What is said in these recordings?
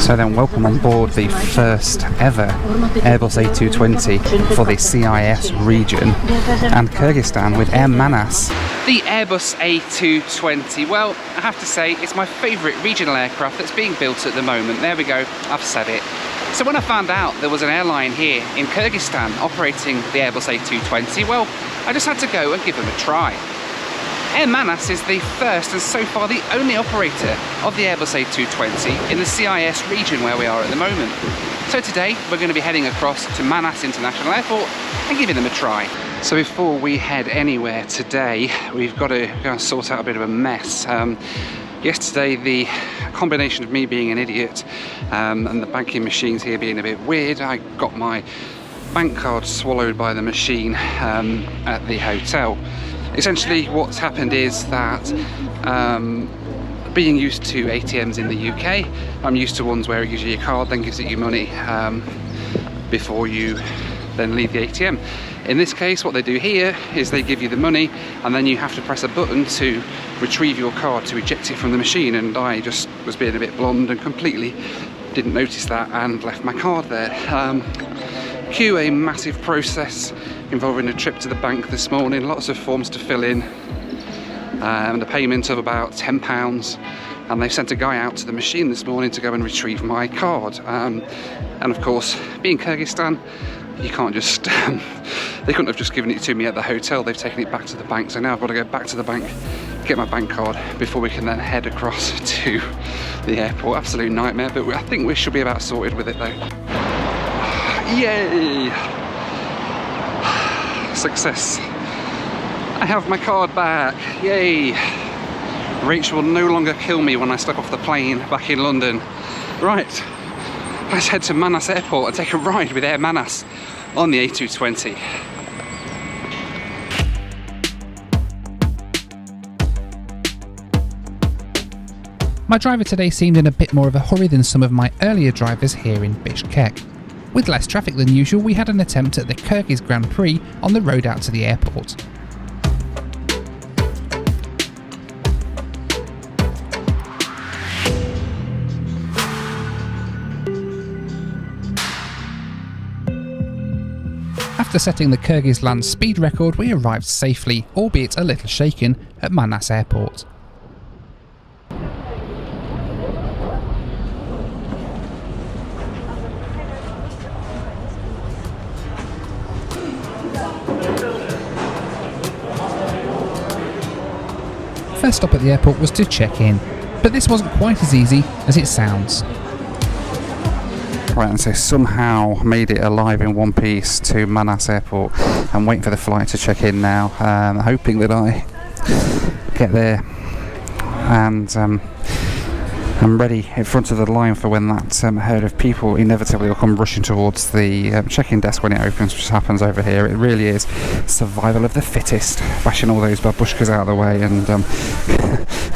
So then welcome on board the first ever Airbus A220 for the CIS region and Kyrgyzstan with Air Manas. The Airbus A220, well, I have to say it's my favourite regional aircraft that's being built at the moment. There we go, I've said it. So when I found out there was an airline here in Kyrgyzstan operating the Airbus A220, well, I just had to go and give them a try. Air Manas is the first and so far the only operator of the Airbus A220 in the CIS region where we are at the moment. So today we're going to be heading across to Manas International Airport and giving them a try. So before we head anywhere today, we've got to go and sort out a bit of a mess. Yesterday, the combination of me being an idiot and the banking machines here being a bit weird, I got my bank card swallowed by the machine at the hotel. Essentially what's happened is that being used to ATMs in the UK, I'm used to ones where it gives you your card, then gives you money before you then leave the ATM. In this case, what they do here is they give you the money and then you have to press a button to retrieve your card, to eject it from the machine, and I just was being a bit blonde and completely didn't notice that and left my card there. Cue a massive process involving a trip to the bank this morning, lots of forms to fill in, and a payment of about £10, and they've sent a guy out to the machine this morning to go and retrieve my card. And of course, being Kyrgyzstan, you can't just, they couldn't have just given it to me at the hotel, they've taken it back to the bank, so now I've got to go back to the bank, get my bank card before we can then head across to the airport. Absolute nightmare, but I think we should be about sorted with it though. Yay! Success. I have my card back. Yay! Rachel will no longer kill me when I step off the plane back in London. Right, let's head to Manas Airport and take a ride with Air Manas on the A220. My driver today seemed in a bit more of a hurry than some of my earlier drivers here in Bishkek. With less traffic than usual, we had an attempt at the Kyrgyz Grand Prix on the road out to the airport. After setting the Kyrgyz land speed record, we arrived safely, albeit a little shaken, at Manas Airport. First stop at the airport was to check in, but this wasn't quite as easy as it sounds. Right, and so somehow made it alive in one piece to Manas Airport. I'm waiting for the flight to check in now, hoping that I get there and I'm ready in front of the line for when that herd of people inevitably will come rushing towards the check-in desk when it opens, which happens over here. It really is survival of the fittest, bashing all those babushkas out of the way and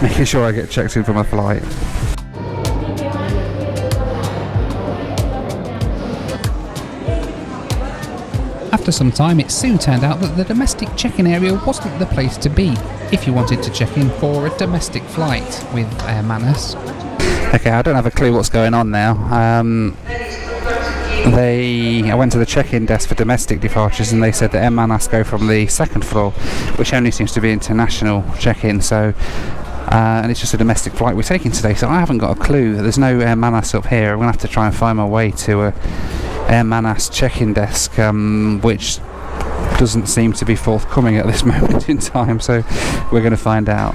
making sure I get checked in for my flight. After some time, it soon turned out that the domestic check-in area wasn't the place to be if you wanted to check in for a domestic flight with Air Manas. Okay, I don't have a clue what's going on now. I went to the check-in desk for domestic departures and they said that Air Manas go from the second floor, which only seems to be international check-in, so and it's just a domestic flight we're taking today, so I haven't got a clue. There's no Air Manas up here. I'm going to have to try and find my way to a Air Manas check-in desk, which doesn't seem to be forthcoming at this moment in time, so we're going to find out.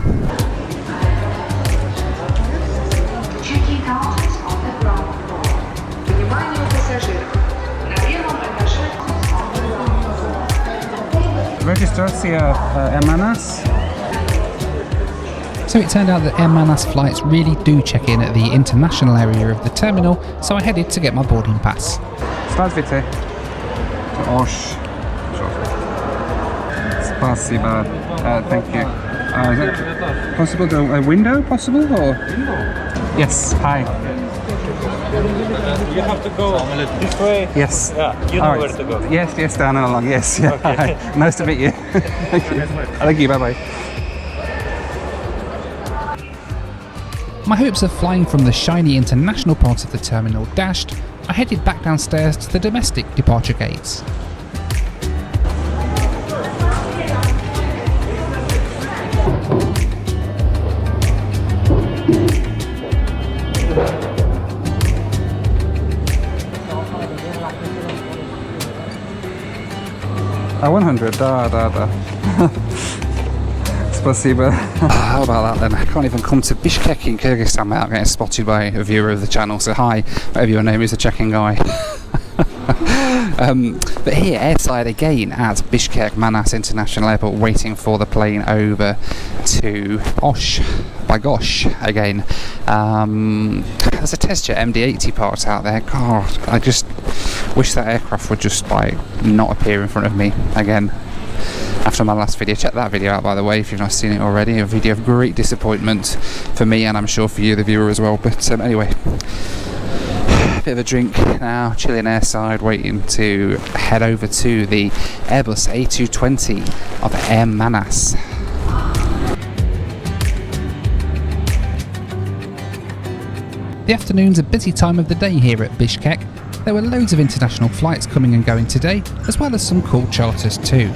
Registracja Air Manas. So it turned out that Air Manas flights really do check in at the international area of the terminal, so I headed to get my boarding pass. Здравствуйте. Спасибо. Thank you. Is it possible to a window possible or? Yes. Hi. You have to go this way. Yes. Yeah, you know where to go. Yes, down and along. Yes. Yeah. Okay. Hi. Nice to meet you. Thank you. Thank you. Bye bye. My hopes of flying from the shiny international part of the terminal dashed, I headed back downstairs to the domestic departure gates. A 100, da. Spasiba. How about that then? I can't even come to Bishkek in Kyrgyzstan without getting spotted by a viewer of the channel, so hi, whatever your name is, the checking guy. But here, airside again at Bishkek Manas International Airport, waiting for the plane over to Osh, by gosh, again. There's a test jet MD-80 parked out there. God, I just wish that aircraft would just like not appear in front of me again. After my last video, check that video out by the way if you've not seen it already. A video of great disappointment for me and I'm sure for you the viewer as well. But anyway, bit of a drink now, chilling airside, waiting to head over to the Airbus A220 of AIR Manas. The afternoon's a busy time of the day here at Bishkek. There were loads of international flights coming and going today, as well as some cool charters too.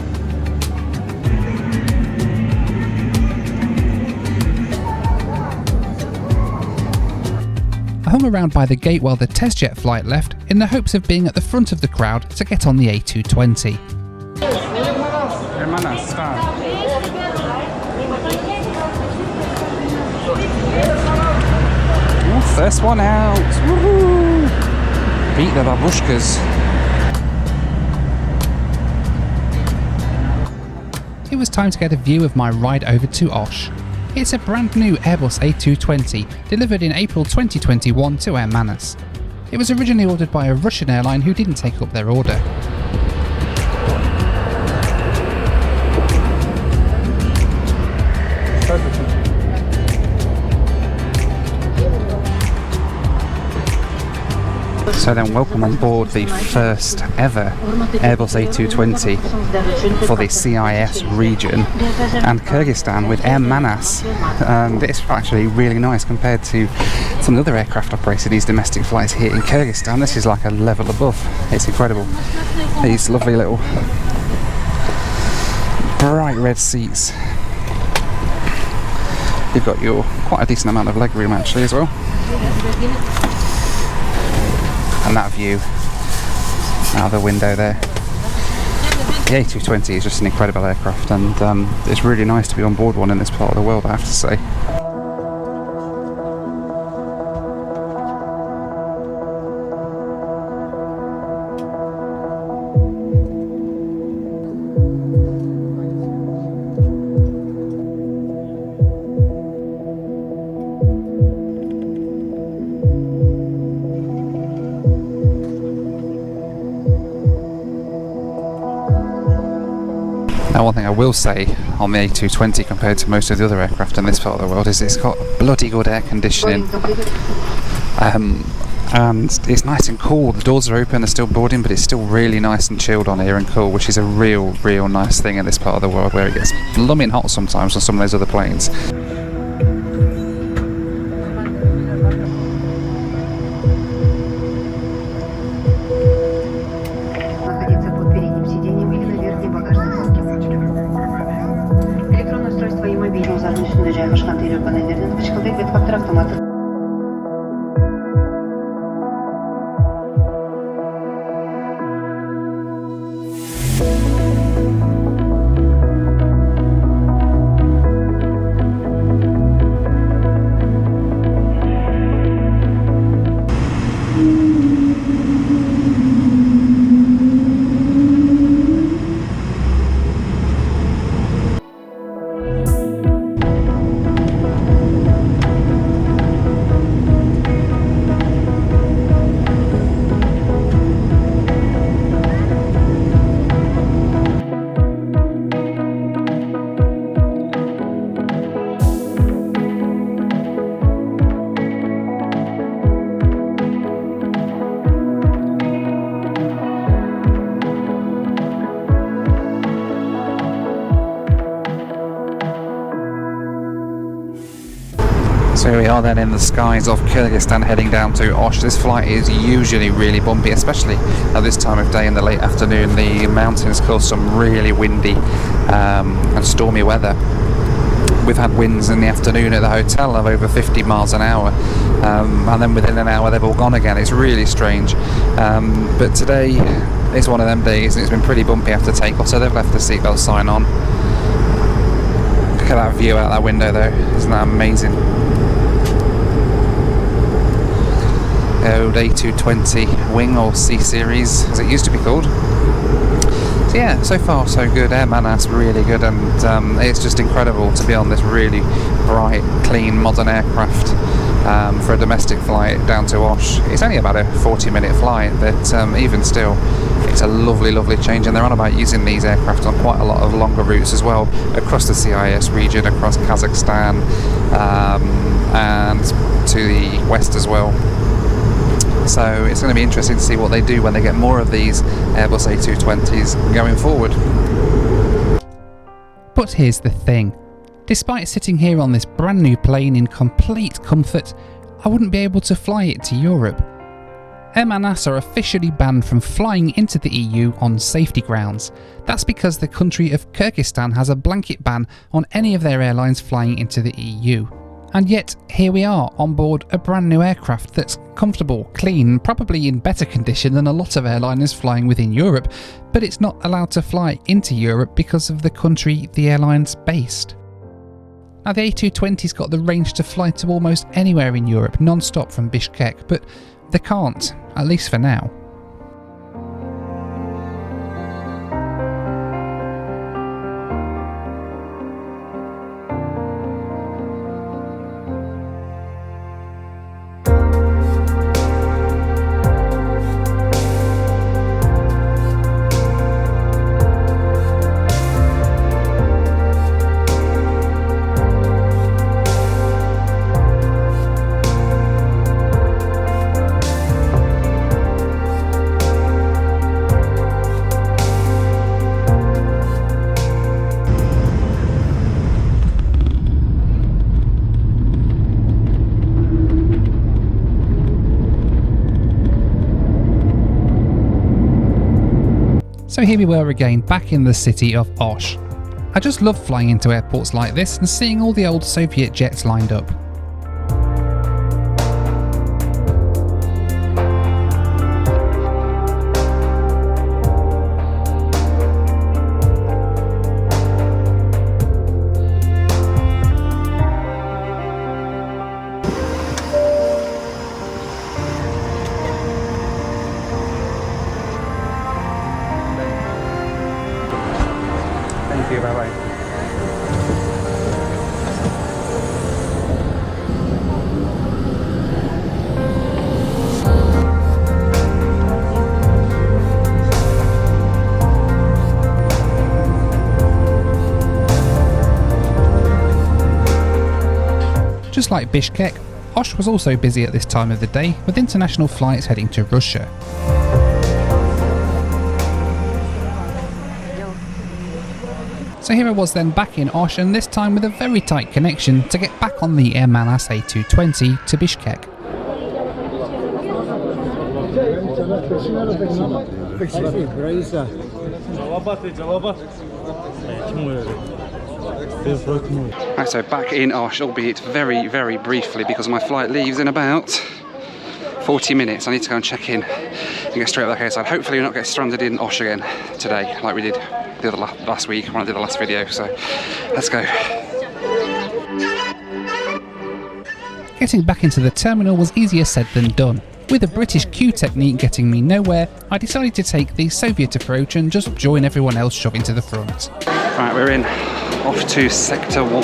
I hung around by the gate while the test jet flight left in the hopes of being at the front of the crowd to get on the A220. AIR Manas, start. Ooh, first one out. Woohoo! Beat the babushkas. It was time to get a view of my ride over to Osh. It's a brand new Airbus A220 delivered in April 2021 to AIR Manas. It was originally ordered by a Russian airline who didn't take up their order. So then welcome on board the first ever Airbus A220 for the CIS region and Kyrgyzstan with AIR Manas. It's actually really nice compared to some of the other aircraft operating these domestic flights here in Kyrgyzstan. This is like a level above. It's incredible. These lovely little bright red seats. You've got your quite a decent amount of leg room actually as well. And that view out the window there. The A220 is just an incredible aircraft and it's really nice to be on board one in this part of the world, I have to say. Now one thing I will say on the A220 compared to most of the other aircraft in this part of the world is it's got bloody good air conditioning and it's nice and cool. The doors are open, they're still boarding, but it's still really nice and chilled on here and cool, which is a real nice thing in this part of the world where it gets blooming hot sometimes on some of those other planes. So here we are then in the skies of Kyrgyzstan heading down to Osh. This flight is usually really bumpy, especially at this time of day in the late afternoon. The mountains cause some really windy and stormy weather. We've had winds in the afternoon at the hotel of over 50 miles an hour, and then within an hour they've all gone again. It's really strange, but today is one of them days and it's been pretty bumpy after takeoff, so they've left the seatbelt sign on. Look at that view out that window though, isn't that amazing? The old A220 wing, or C series as it used to be called. So yeah, so far so good. Air Manas really good, and it's just incredible to be on this really bright, clean, modern aircraft for a domestic flight down to Osh. It's only about a 40-minute flight, but even still, it's a lovely, lovely change, and they're on about using these aircraft on quite a lot of longer routes as well, across the CIS region, across Kazakhstan, and to the west as well. So it's going to be interesting to see what they do when they get more of these Airbus A220s going forward. But here's the thing. Despite sitting here on this brand new plane in complete comfort, I wouldn't be able to fly it to Europe. Air Manas are officially banned from flying into the EU on safety grounds. That's because the country of Kyrgyzstan has a blanket ban on any of their airlines flying into the EU. And yet, here we are on board a brand new aircraft that's comfortable, clean, probably in better condition than a lot of airliners flying within Europe, but it's not allowed to fly into Europe because of the country the airline's based. Now, the A220's got the range to fly to almost anywhere in Europe non-stop from Bishkek, but they can't, at least for now. So here we were again, back in the city of Osh. I just love flying into airports like this and seeing all the old Soviet jets lined up. Thank you, bye bye. Just like Bishkek, Osh was also busy at this time of the day with international flights heading to Russia. So here I was then back in Osh, and this time with a very tight connection to get back on the Air Manas A220 to Bishkek. Right, so back in Osh, albeit very, very briefly, because my flight leaves in about 40 minutes. I need to go and check in and get straight back outside. Hopefully we'll not get stranded in Osh again today, like we did the other last week when I did the last video. So let's go. Getting back into the terminal was easier said than done. With a British queue technique getting me nowhere, I decided to take the Soviet approach and just join everyone else shoving to the front. Right, we're in, off to Sector 1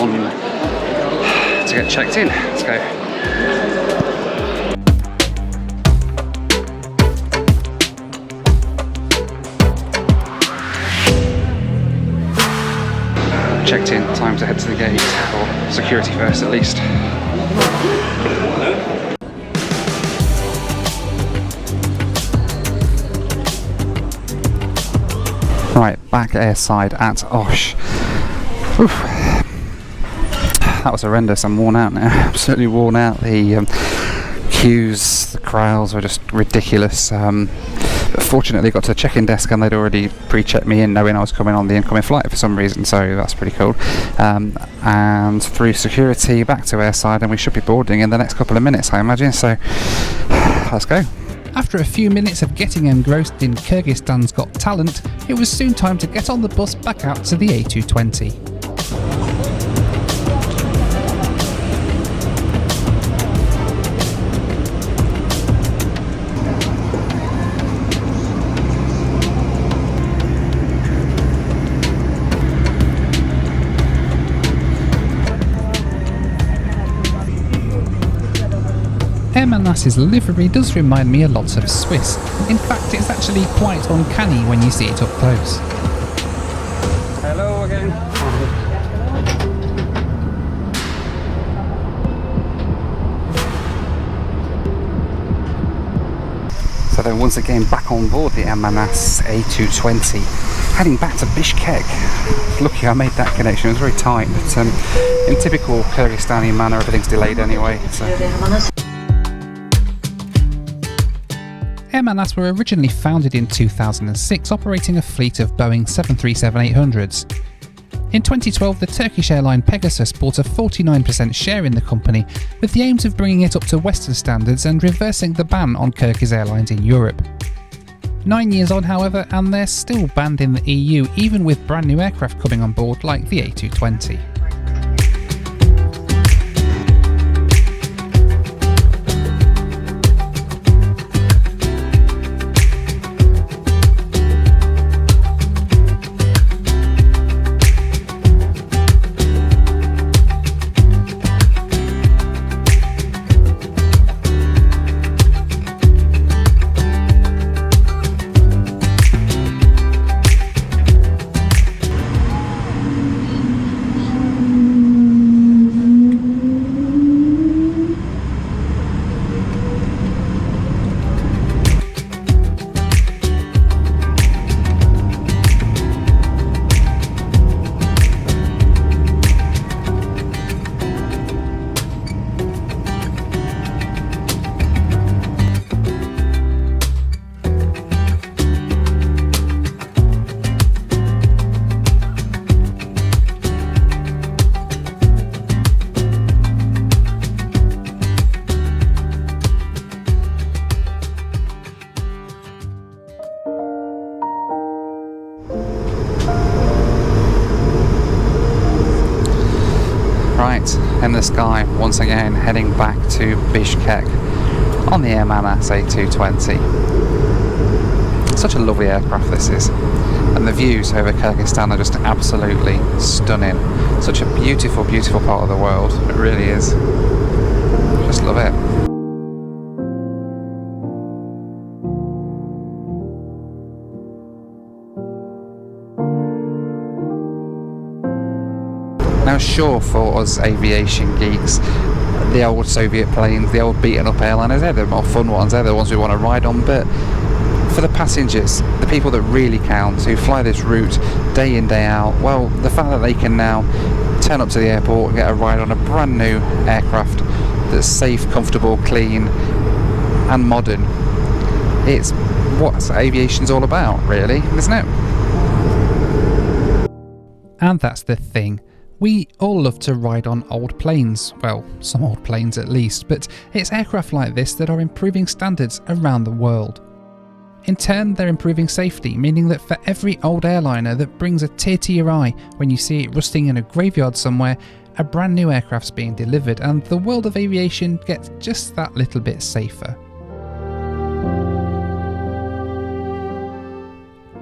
to get checked in. Let's go. Checked in, time to head to the gate, or security first at least. Right, back airside at Osh. Oof. that was horrendous. I'm worn out now, absolutely worn out. The queues, the crowds were just ridiculous. But fortunately got to the check-in desk and they'd already pre-checked me in, knowing I was coming on the incoming flight for some reason, so that's pretty cool. And through security back to airside, and we should be boarding in the next couple of minutes, I imagine, so let's go. After a few minutes of getting engrossed in Kyrgyzstan's Got Talent, it was soon time to get on the bus back out to the A220. Air Manas's livery does remind me a lot of Swiss. In fact, it's actually quite uncanny when you see it up close. Hello again. So then once again back on board the AIR MANAS A220, heading back to Bishkek. Lucky I made that connection, it was very tight, but in typical Kyrgyzstani manner everything's delayed anyway. So. Air Manas were originally founded in 2006, operating a fleet of Boeing 737-800s. In 2012, the Turkish airline Pegasus bought a 49% share in the company, with the aims of bringing it up to Western standards and reversing the ban on Kyrgyz airlines in Europe. 9 years on, however, and they're still banned in the EU, even with brand new aircraft coming on board like the A220. Right, in the sky, once again, heading back to Bishkek on the AIR MANAS A220. Such a lovely aircraft this is, and the views over Kyrgyzstan are just absolutely stunning. Such a beautiful, beautiful part of the world, it really is. Just love it. Now sure, for us aviation geeks, the old Soviet planes, the old beaten up airliners, they're the more fun ones, they're the ones we want to ride on, but for the passengers, the people that really count, who fly this route day in, day out, well, the fact that they can now turn up to the airport and get a ride on a brand new aircraft that's safe, comfortable, clean and modern, it's what aviation's all about, really, isn't it? And that's the thing. We all love to ride on old planes, well, some old planes at least, but it's aircraft like this that are improving standards around the world. In turn, they're improving safety, meaning that for every old airliner that brings a tear to your eye when you see it rusting in a graveyard somewhere, a brand new aircraft's being delivered, and the world of aviation gets just that little bit safer.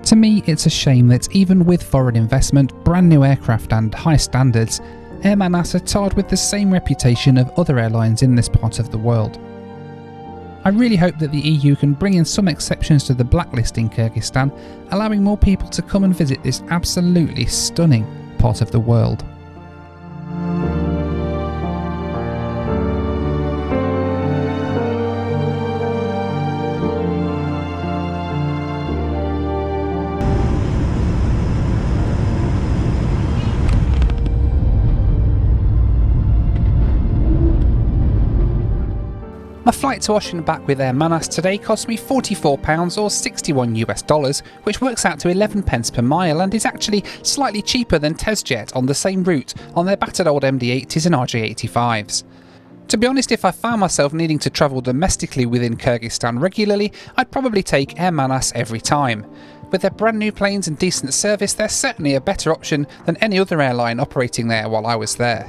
To me, it's a shame that even with foreign investment, brand new aircraft and high standards, Air Manas are tarred with the same reputation of other airlines in this part of the world. I really hope that the EU can bring in some exceptions to the blacklist in Kyrgyzstan, allowing more people to come and visit this absolutely stunning part of the world. flight to Osh and back with Air Manas today cost me £44 or $61 US, which works out to 11 pence per mile and is actually slightly cheaper than TezJet on the same route on their battered old MD-80s and RJ-85s. To be honest, if I found myself needing to travel domestically within Kyrgyzstan regularly, I'd probably take Air Manas every time. With their brand new planes and decent service, they're certainly a better option than any other airline operating there while I was there.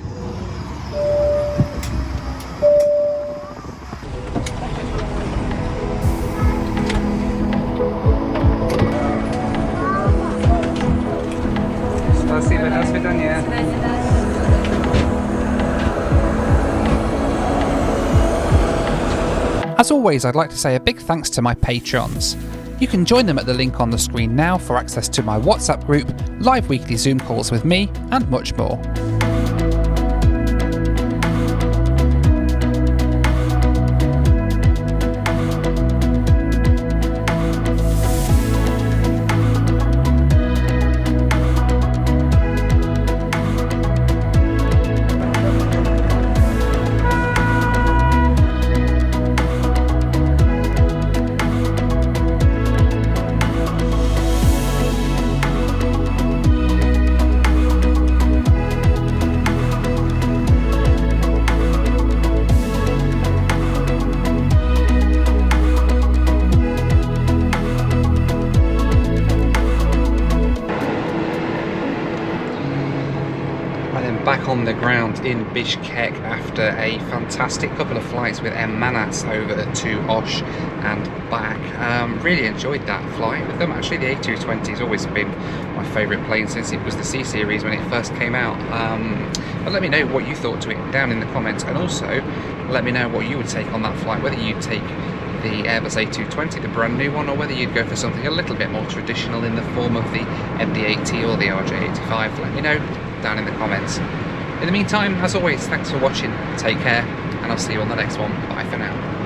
Спасибо, до свидания. As always, I'd like to say a big thanks to my patrons. You can join them at the link on the screen now for access to my WhatsApp group, live weekly Zoom calls with me, and much more. Back on the ground in Bishkek after a fantastic couple of flights with Air Manas over to Osh and back. Really enjoyed that flight with them. Actually, the A220 has always been my favourite plane since it was the C series when it first came out. But let me know what you thought to it down in the comments, and also let me know what you would take on that flight, whether you'd take the Airbus A220, the brand new one, or whether you'd go for something a little bit more traditional in the form of the MD-80 or the RJ-85. Let me know down in the comments. In the meantime, as always, thanks for watching, take care, and I'll see you on the next one. Bye for now.